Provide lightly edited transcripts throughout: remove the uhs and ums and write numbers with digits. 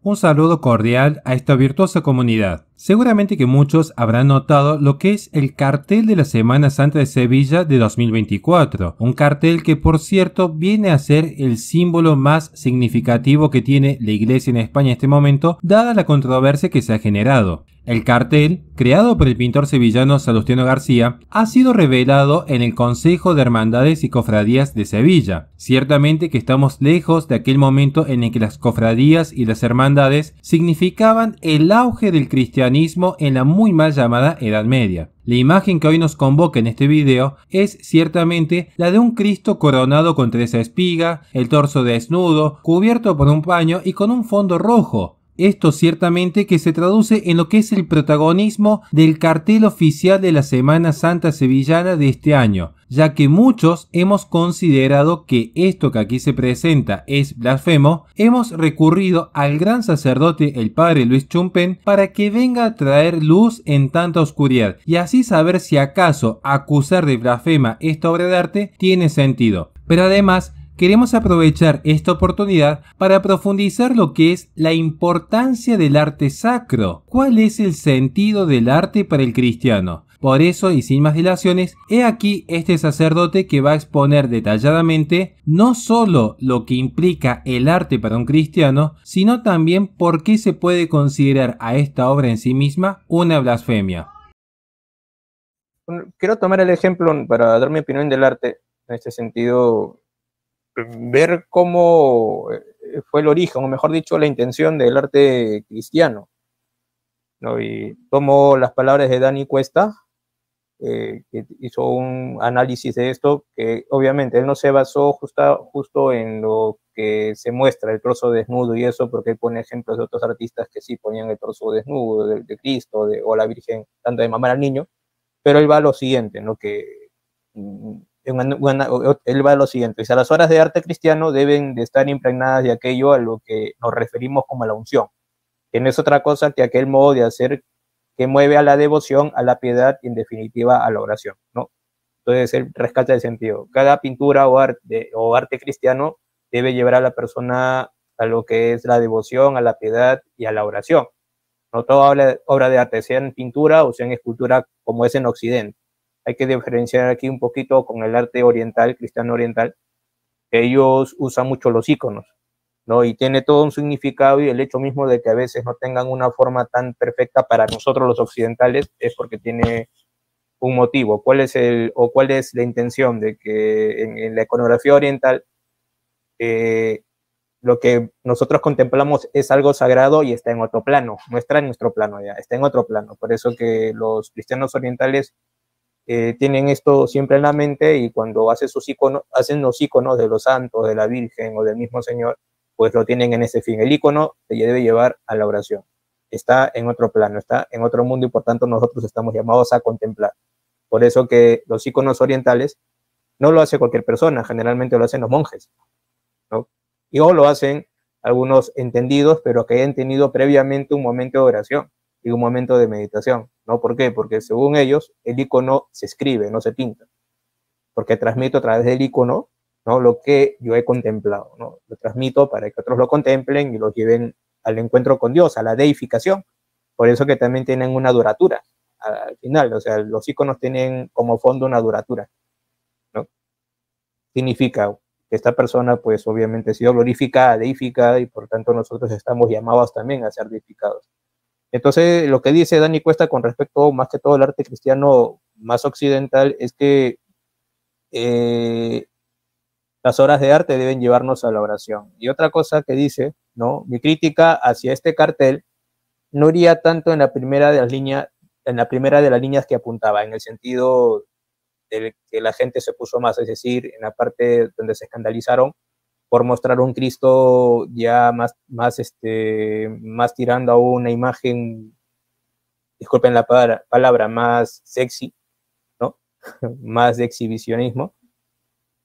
Un saludo cordial a esta virtuosa comunidad. Seguramente que muchos habrán notado lo que es el cartel de la Semana Santa de Sevilla de 2024. Un cartel que, por cierto, viene a ser el símbolo más significativo que tiene la Iglesia en España en este momento, dada la controversia que se ha generado. El cartel, creado por el pintor sevillano Salustiano García, ha sido revelado en el Consejo de Hermandades y Cofradías de Sevilla. Ciertamente que estamos lejos de aquel momento en el que las cofradías y las hermandades significaban el auge del cristianismo en la muy mal llamada Edad Media. La imagen que hoy nos convoca en este video es ciertamente la de un Cristo coronado con 3 espigas, el torso desnudo, cubierto por un paño y con un fondo rojo. Esto ciertamente que se traduce en lo que es el protagonismo del cartel oficial de la Semana Santa Sevillana de este año, ya que muchos hemos considerado que esto que aquí se presenta es blasfemo. Hemos recurrido al gran sacerdote el padre Luis Chumpen para que venga a traer luz en tanta oscuridad y así saber si acaso acusar de blasfema esta obra de arte tiene sentido. Pero además queremos aprovechar esta oportunidad para profundizar lo que es la importancia del arte sacro. ¿Cuál es el sentido del arte para el cristiano? Por eso, y sin más dilaciones, he aquí este sacerdote que va a exponer detalladamente no solo lo que implica el arte para un cristiano, sino también por qué se puede considerar a esta obra en sí misma una blasfemia. Quiero tomar el ejemplo para dar mi opinión del arte en este sentido. Ver cómo fue el origen, o mejor dicho, la intención del arte cristiano, ¿no? Y tomo las palabras de Dani Cuesta, que hizo un análisis de esto, que obviamente él no se basó justo en lo que se muestra, el torso desnudo y eso, porque él pone ejemplos de otros artistas que sí ponían el torso desnudo de Cristo o la Virgen, tanto de mamar al niño, pero él va a lo siguiente, ¿no? Él va a lo siguiente: las obras de arte cristiano deben de estar impregnadas de aquello a lo que nos referimos como la unción, que no es otra cosa que aquel modo de hacer que mueve a la devoción, a la piedad y en definitiva a la oración, ¿no? Entonces él rescata el sentido. Cada pintura o arte cristiano debe llevar a la persona a lo que es la devoción, a la piedad y a la oración. No toda obra de arte, sea en pintura o sea en escultura, como es en Occidente. Hay que diferenciar aquí un poquito con el arte oriental, cristiano oriental, que ellos usan mucho los iconos, ¿no? Y tiene todo un significado, y el hecho mismo de que a veces no tengan una forma tan perfecta para nosotros los occidentales es porque tiene un motivo. ¿Cuál es la intención? De que en la iconografía oriental lo que nosotros contemplamos es algo sagrado y está en otro plano, no está en nuestro plano ya, está en otro plano. Por eso que los cristianos orientales tienen esto siempre en la mente, y cuando hacen los iconos de los santos, de la Virgen o del mismo Señor, pues lo tienen en ese fin. El icono te debe llevar a la oración. Está en otro plano, está en otro mundo, y por tanto nosotros estamos llamados a contemplar. Por eso que los iconos orientales no lo hace cualquier persona, generalmente lo hacen los monjes, ¿no? Y o lo hacen algunos entendidos, pero que hayan tenido previamente un momento de oración y un momento de meditación, ¿no? ¿Por qué? Porque según ellos, el icono se escribe, no se pinta, porque transmito a través del icono, ¿no?, lo que yo he contemplado, ¿no? Lo transmito para que otros lo contemplen y lo lleven al encuentro con Dios, a la deificación. Por eso que también tienen una duratura al final, o sea, los iconos tienen como fondo una duratura, ¿no? Significa que esta persona, pues obviamente ha sido glorificada, deificada, y por tanto nosotros estamos llamados también a ser deificados. Entonces, lo que dice Dani Cuesta con respecto más que todo al arte cristiano más occidental es que las obras de arte deben llevarnos a la oración. Y otra cosa que dice, ¿no?, mi crítica hacia este cartel no iría tanto en la primera de las líneas que apuntaba, en el sentido de que la gente se puso más, es decir, en la parte donde se escandalizaron por mostrar un Cristo ya más tirando a una imagen, disculpen la palabra, más sexy, ¿no? Más de exhibicionismo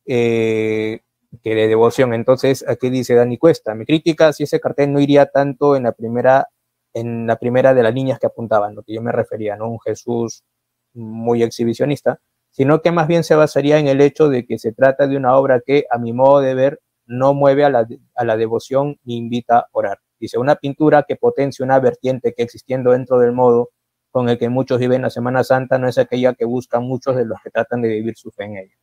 que de devoción. Entonces, aquí dice Dani Cuesta: mi crítica si ese cartel no iría tanto en la primera de las líneas que apuntaban, lo que yo me refería, ¿no? Un Jesús muy exhibicionista, sino que más bien se basaría en el hecho de que se trata de una obra que, a mi modo de ver, no mueve a la devoción ni invita a orar. Dice, una pintura que potencia una vertiente que existiendo dentro del modo con el que muchos viven la Semana Santa no es aquella que buscan muchos de los que tratan de vivir su fe en ella.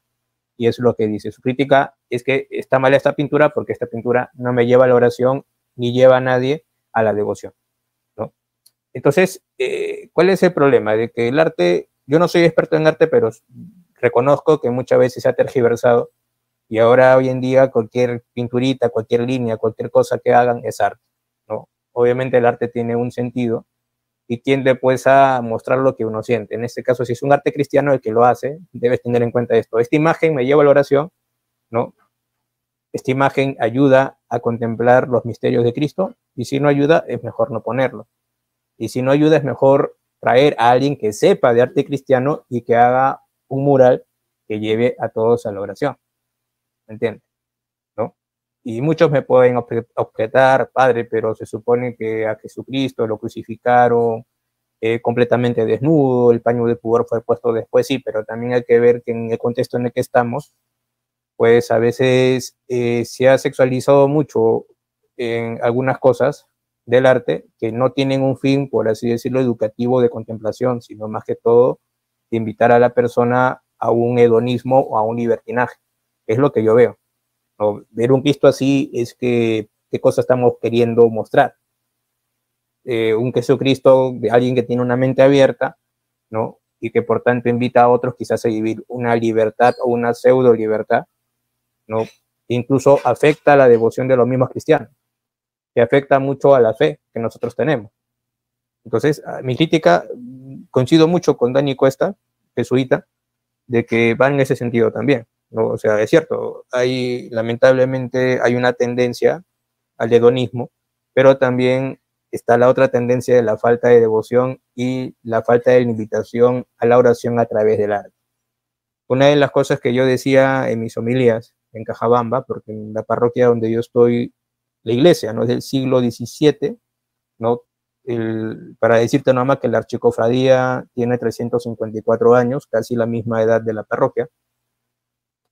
Y es lo que dice. Su crítica es que está mala esta pintura porque esta pintura no me lleva a la oración ni lleva a nadie a la devoción, ¿no? Entonces, ¿cuál es el problema? De que el arte, yo no soy experto en arte, pero reconozco que muchas veces se ha tergiversado y ahora hoy en día cualquier pinturita, cualquier línea, cualquier cosa que hagan es arte, ¿no? Obviamente el arte tiene un sentido y tiende pues a mostrar lo que uno siente. En este caso, si es un arte cristiano el que lo hace, debes tener en cuenta esto. Esta imagen me lleva a la oración, ¿no? Esta imagen ayuda a contemplar los misterios de Cristo y si no ayuda es mejor no ponerlo. Y si no ayuda es mejor traer a alguien que sepa de arte cristiano y que haga un mural que lleve a todos a la oración. ¿Me entiendes? ¿No? Y muchos me pueden objetar, padre, pero se supone que a Jesucristo lo crucificaron completamente desnudo, el paño de pudor fue puesto después, sí, pero también hay que ver que en el contexto en el que estamos, pues a veces se ha sexualizado mucho en algunas cosas del arte que no tienen un fin, por así decirlo, educativo de contemplación, sino más que todo de invitar a la persona a un hedonismo o a un libertinaje. Es lo que yo veo, ¿no? Ver un Cristo así es que qué cosa estamos queriendo mostrar. Un Jesucristo de alguien que tiene una mente abierta, ¿no? Y que por tanto invita a otros quizás a vivir una libertad o una pseudo libertad, ¿no? Incluso afecta a la devoción de los mismos cristianos, que afecta mucho a la fe que nosotros tenemos. Entonces, mi crítica, coincido mucho con Dani Cuesta, jesuita, de que va en ese sentido también, ¿no? O sea, es cierto, lamentablemente hay una tendencia al hedonismo, pero también está la otra tendencia de la falta de devoción y la falta de la invitación a la oración a través del arte. Una de las cosas que yo decía en mis homilías en Cajabamba, porque en la parroquia donde yo estoy, la iglesia, ¿no? Es del siglo XVII, ¿no? Para decirte nomás que la archicofradía tiene 354 años, casi la misma edad de la parroquia.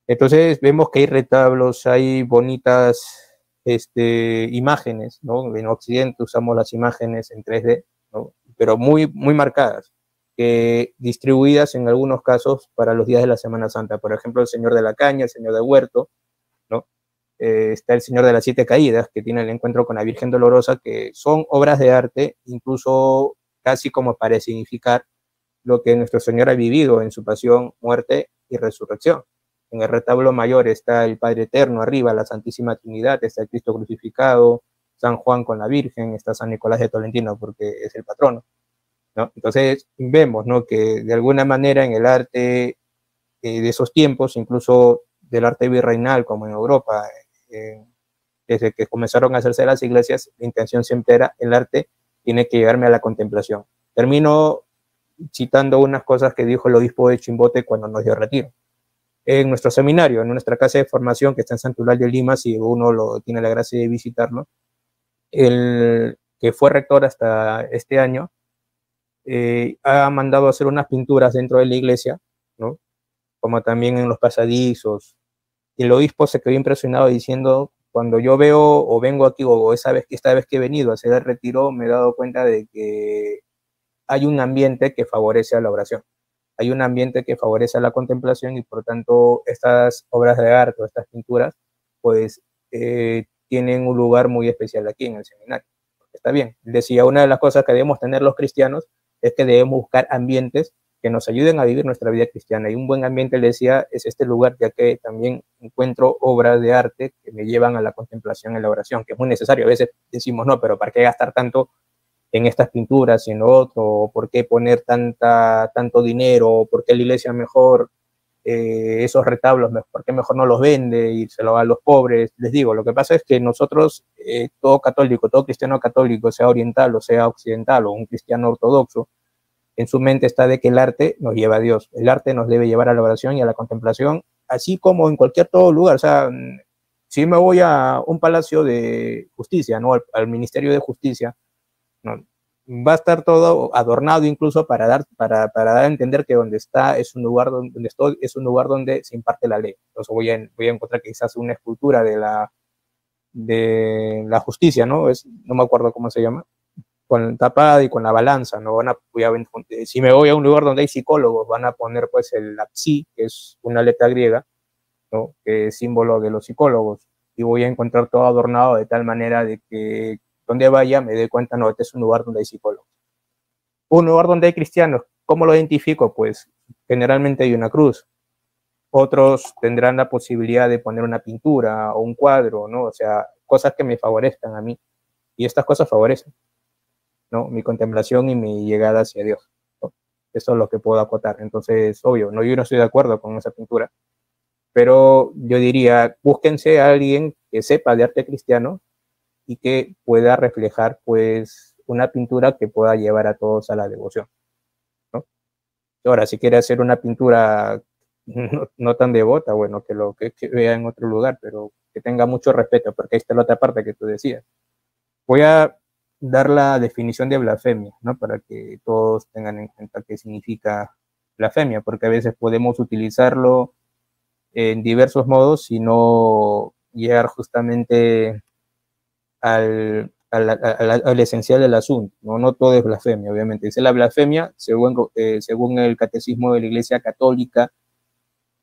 Entonces vemos que hay retablos, hay bonitas imágenes, ¿no? En Occidente usamos las imágenes en 3D, ¿no? Pero muy, muy marcadas, distribuidas en algunos casos para los días de la Semana Santa. Por ejemplo, el Señor de la Caña, el Señor de Huerto, ¿no? Está el Señor de las Siete Caídas, que tiene el encuentro con la Virgen Dolorosa, que son obras de arte, incluso casi como para significar lo que nuestro Señor ha vivido en su pasión, muerte y resurrección. En el retablo mayor está el Padre Eterno, arriba la Santísima Trinidad, está el Cristo crucificado, San Juan con la Virgen, está San Nicolás de Tolentino porque es el patrono, ¿no? Entonces vemos, ¿no?, que de alguna manera en el arte de esos tiempos, incluso del arte virreinal como en Europa, desde que comenzaron a hacerse las iglesias, la intención siempre era el arte tiene que llevarme a la contemplación. Termino citando unas cosas que dijo el obispo de Chimbote cuando nos dio retiro. En nuestro seminario, en nuestra casa de formación que está en Santo Eulalia de Lima, si uno tiene la gracia de visitarlo, el que fue rector hasta este año, ha mandado a hacer unas pinturas dentro de la iglesia, ¿no?, como también en los pasadizos, y el obispo se quedó impresionado diciendo, cuando yo veo o vengo aquí, o esta vez que he venido a hacer el retiro, me he dado cuenta de que hay un ambiente que favorece a la oración, hay un ambiente que favorece a la contemplación y por tanto estas obras de arte o estas pinturas pues tienen un lugar muy especial aquí en el seminario. Está bien, decía, una de las cosas que debemos tener los cristianos es que debemos buscar ambientes que nos ayuden a vivir nuestra vida cristiana, y un buen ambiente, le decía, es este lugar, ya que también encuentro obras de arte que me llevan a la contemplación y la oración, que es muy necesario. A veces decimos, no, pero ¿para qué gastar tanto en estas pinturas y en lo otro? ¿Por qué poner tanto dinero? ¿Por qué la iglesia mejor esos retablos, por qué mejor no los vende y se los da a los pobres? Les digo, lo que pasa es que nosotros, todo católico, todo cristiano católico, sea oriental o sea occidental o un cristiano ortodoxo, en su mente está de que el arte nos lleva a Dios, el arte nos debe llevar a la oración y a la contemplación, así como en cualquier todo lugar. O sea, si me voy a un palacio de justicia, ¿no?, al Ministerio de Justicia, ¿no?, va a estar todo adornado incluso para dar a entender que donde está es un lugar donde estoy, es un lugar donde se imparte la ley. Entonces voy a encontrar quizás una escultura de la justicia, ¿no? No me acuerdo cómo se llama, con tapada y con la balanza, ¿no? Si me voy a un lugar donde hay psicólogos, van a poner pues la psi, que es una letra griega, ¿no? Que es símbolo de los psicólogos, y voy a encontrar todo adornado de tal manera de que donde vaya me dé cuenta, no, este es un lugar donde hay psicólogos. Un lugar donde hay cristianos, ¿cómo lo identifico? Pues generalmente hay una cruz. Otros tendrán la posibilidad de poner una pintura o un cuadro, ¿no? O sea, cosas que me favorezcan a mí. Y estas cosas favorecen, ¿no? Mi contemplación y mi llegada hacia Dios, ¿no? Eso es lo que puedo acotar. Entonces, obvio, no, yo no estoy de acuerdo con esa pintura, pero yo diría, búsquense a alguien que sepa de arte cristiano y que pueda reflejar, pues, una pintura que pueda llevar a todos a la devoción, ¿no? Ahora, si quiere hacer una pintura no tan devota, bueno, que vea en otro lugar, pero que tenga mucho respeto, porque ahí está la otra parte que tú decías. Voy a dar la definición de blasfemia, ¿no? Para que todos tengan en cuenta qué significa blasfemia, porque a veces podemos utilizarlo en diversos modos, sino llegar justamente al esencial del asunto, ¿no? No todo es blasfemia, obviamente. Dice la blasfemia, según el Catecismo de la Iglesia Católica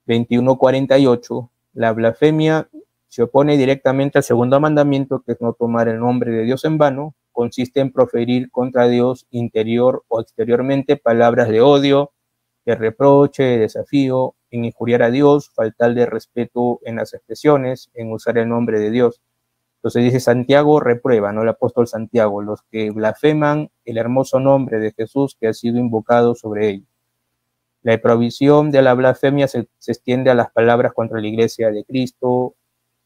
2148, la blasfemia se opone directamente al segundo mandamiento, que es no tomar el nombre de Dios en vano. Consiste en proferir contra Dios interior o exteriormente palabras de odio, de reproche, de desafío, en injuriar a Dios, faltar de respeto en las expresiones, en usar el nombre de Dios. Entonces dice Santiago reprueba, ¿no? El apóstol Santiago, los que blasfeman el hermoso nombre de Jesús que ha sido invocado sobre ellos. La provisión de la blasfemia se extiende a las palabras contra la iglesia de Cristo,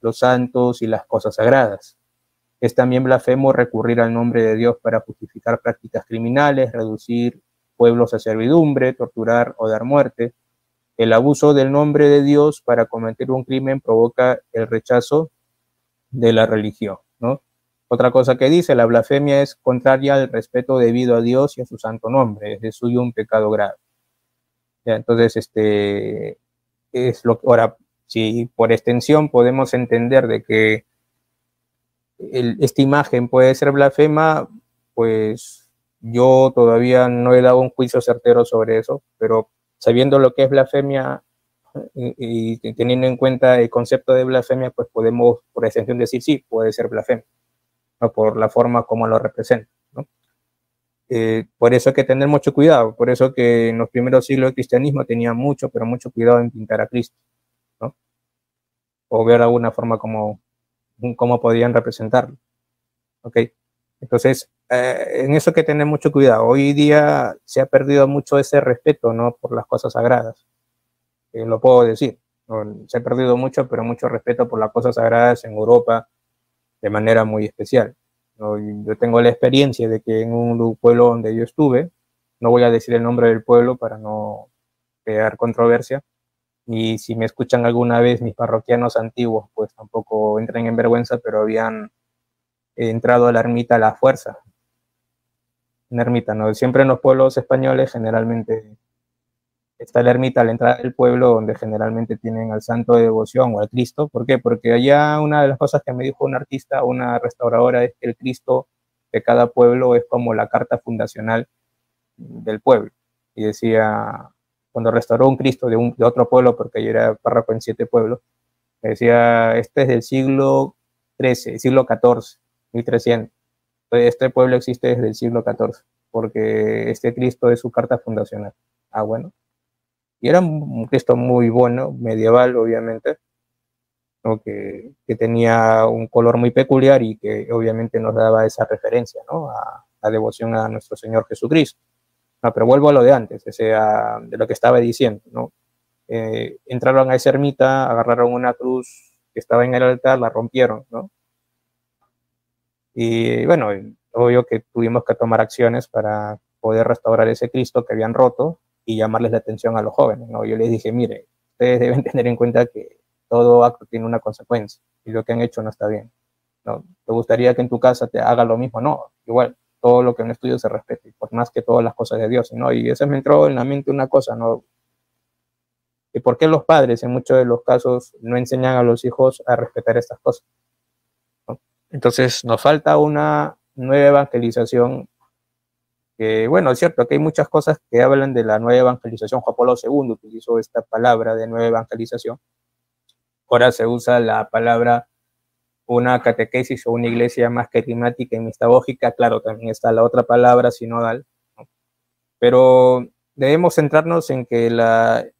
los santos y las cosas sagradas. Es también blasfemo recurrir al nombre de Dios para justificar prácticas criminales, reducir pueblos a servidumbre, torturar o dar muerte. El abuso del nombre de Dios para cometer un crimen provoca el rechazo de la religión, ¿no? Otra cosa que dice, la blasfemia es contraria al respeto debido a Dios y a su santo nombre, es de suyo un pecado grave. ¿Ya? Entonces, es lo que, ahora, si por extensión podemos entender de que esta imagen puede ser blasfema, pues yo todavía no he dado un juicio certero sobre eso, pero sabiendo lo que es blasfemia y teniendo en cuenta el concepto de blasfemia, pues podemos por extensión decir sí, puede ser blasfemia, ¿no? Por la forma como lo representa, ¿no? Por eso hay que tener mucho cuidado, por eso que en los primeros siglos del cristianismo tenía mucho, pero mucho cuidado en pintar a Cristo, ¿no? O ver alguna forma como podían representarlo, ¿ok? Entonces, en eso hay que tener mucho cuidado. Hoy día se ha perdido mucho ese respeto, ¿no? Por las cosas sagradas, lo puedo decir, ¿no? Se ha perdido mucho, pero mucho respeto por las cosas sagradas en Europa de manera muy especial, ¿no? Yo tengo la experiencia de que en un pueblo donde yo estuve, no voy a decir el nombre del pueblo para no crear controversia, y si me escuchan alguna vez mis parroquianos antiguos, pues tampoco entren en vergüenza, pero habían entrado a la ermita a la fuerza, una ermita, ¿no? Siempre en los pueblos españoles generalmente está la ermita a la entrada del pueblo, donde generalmente tienen al santo de devoción o al Cristo. ¿Por qué? Porque allá una de las cosas que me dijo un artista, una restauradora, es que el Cristo de cada pueblo es como la carta fundacional del pueblo. Y decía, cuando restauró un Cristo de otro pueblo, porque yo era párroco en 7 pueblos, decía, este es del siglo XIII, siglo XIV, 1300. Entonces, este pueblo existe desde el siglo XIV, porque este Cristo es su carta fundacional. Ah, bueno. Y era un Cristo muy bueno, medieval, obviamente, ¿no? Que tenía un color muy peculiar y que obviamente nos daba esa referencia, ¿no? A la devoción a nuestro Señor Jesucristo. No, pero vuelvo a lo de antes, de lo que estaba diciendo, ¿no? Entraron a esa ermita, agarraron una cruz que estaba en el altar, la rompieron, ¿no? Y bueno, obvio que tuvimos que tomar acciones para poder restaurar ese Cristo que habían roto y llamarles la atención a los jóvenes, ¿no? Yo les dije, mire, ustedes deben tener en cuenta que todo acto tiene una consecuencia y lo que han hecho no está bien, ¿no? ¿Te gustaría que en tu casa te haga lo mismo? No, igual, todo lo que en estudio se respete, por más que todas las cosas de Dios, ¿no? Y eso me entró en la mente una cosa, ¿no? ¿Y por qué los padres en muchos de los casos no enseñan a los hijos a respetar estas cosas, ¿no? Entonces nos falta una nueva evangelización, que bueno, es cierto que hay muchas cosas que hablan de la nueva evangelización. Juan Pablo II utilizó esta palabra de nueva evangelización. Ahora se usa la palabra una catequesis o una iglesia más carismática y mistagógica. Claro, también está la otra palabra sinodal, ¿no? Pero debemos centrarnos en que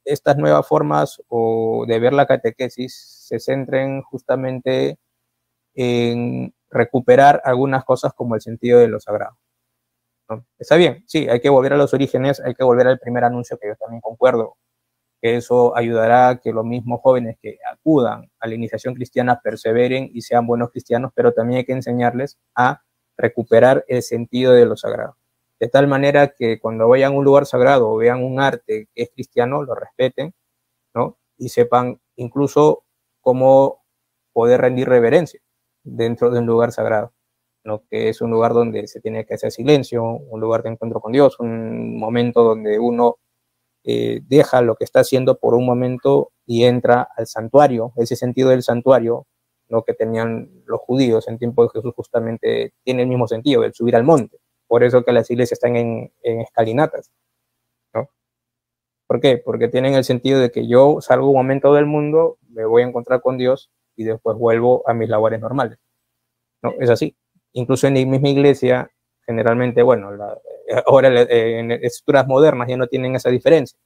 estas nuevas formas de ver la catequesis se centren justamente en recuperar algunas cosas como el sentido de lo sagrado, ¿no? Está bien, sí, hay que volver a los orígenes, hay que volver al primer anuncio, que yo también concuerdo, que eso ayudará a que los mismos jóvenes que acudan a la iniciación cristiana perseveren y sean buenos cristianos, pero también hay que enseñarles a recuperar el sentido de lo sagrado. De tal manera que cuando vayan a un lugar sagrado o vean un arte que es cristiano, lo respeten, ¿no? Y sepan incluso cómo poder rendir reverencia dentro de un lugar sagrado, ¿no? Que es un lugar donde se tiene que hacer silencio, un lugar de encuentro con Dios, un momento donde uno deja lo que está haciendo por un momento y entra al santuario. Ese sentido del santuario, lo que tenían los judíos en tiempo de Jesús, justamente tiene el mismo sentido, el subir al monte. Por eso que las iglesias están en escalinatas, ¿no? ¿Por qué? Porque tienen el sentido de que yo salgo un momento del mundo, me voy a encontrar con Dios y después vuelvo a mis labores normales, ¿no? Es así. Incluso en la misma iglesia, generalmente, bueno, ahora en estructuras modernas ya no tienen esa diferencia,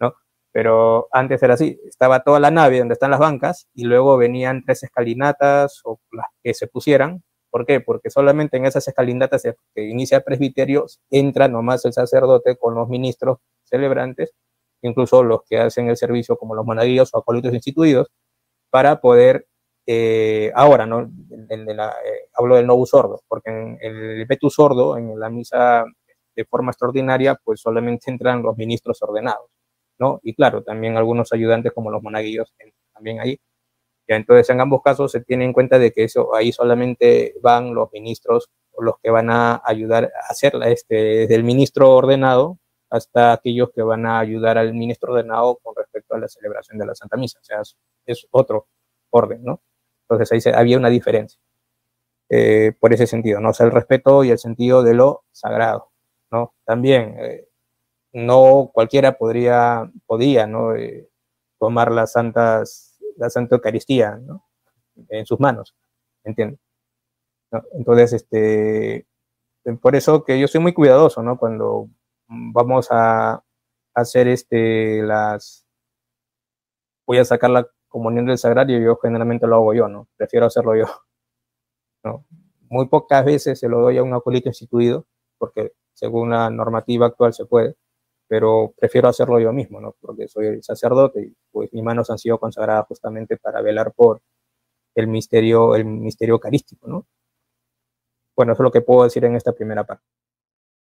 ¿no? Pero antes era así, estaba toda la nave donde están las bancas y luego venían 3 escalinatas o las que se pusieran. ¿Por qué? Porque solamente en esas escalinatas que inicia el presbiterio entra nomás el sacerdote con los ministros celebrantes, incluso los que hacen el servicio como los monaguillos o acólitos instituidos, para poder, ahora, ¿no? Hablo del novus ordo, porque en el vetus ordo, en la misa de forma extraordinaria, pues solamente entran los ministros ordenados, ¿no? Y claro, también algunos ayudantes como los monaguillos también ahí. Ya, entonces, en ambos casos se tiene en cuenta de que eso ahí solamente van los ministros o los que van a ayudar a hacerla, desde el ministro ordenado hasta aquellos que van a ayudar al ministro ordenado con respecto a la celebración de la Santa Misa. O sea, es otro orden, ¿no? Entonces ahí había una diferencia, por ese sentido, ¿no? O sea, el respeto y el sentido de lo sagrado, ¿no? También, no cualquiera podía, ¿no? Tomar la Santa Eucaristía, ¿no? En sus manos, ¿entiendes? ¿No? Entonces, por eso que yo soy muy cuidadoso, ¿no? Cuando vamos a hacer voy a sacar la comunión del sagrario, yo generalmente lo hago yo, ¿no? Prefiero hacerlo yo, ¿no? Muy pocas veces se lo doy a un acólito instituido, porque según la normativa actual se puede, pero prefiero hacerlo yo mismo, ¿no? Porque soy el sacerdote y pues mis manos han sido consagradas justamente para velar por el misterio eucarístico, ¿no? Bueno, eso es lo que puedo decir en esta primera parte.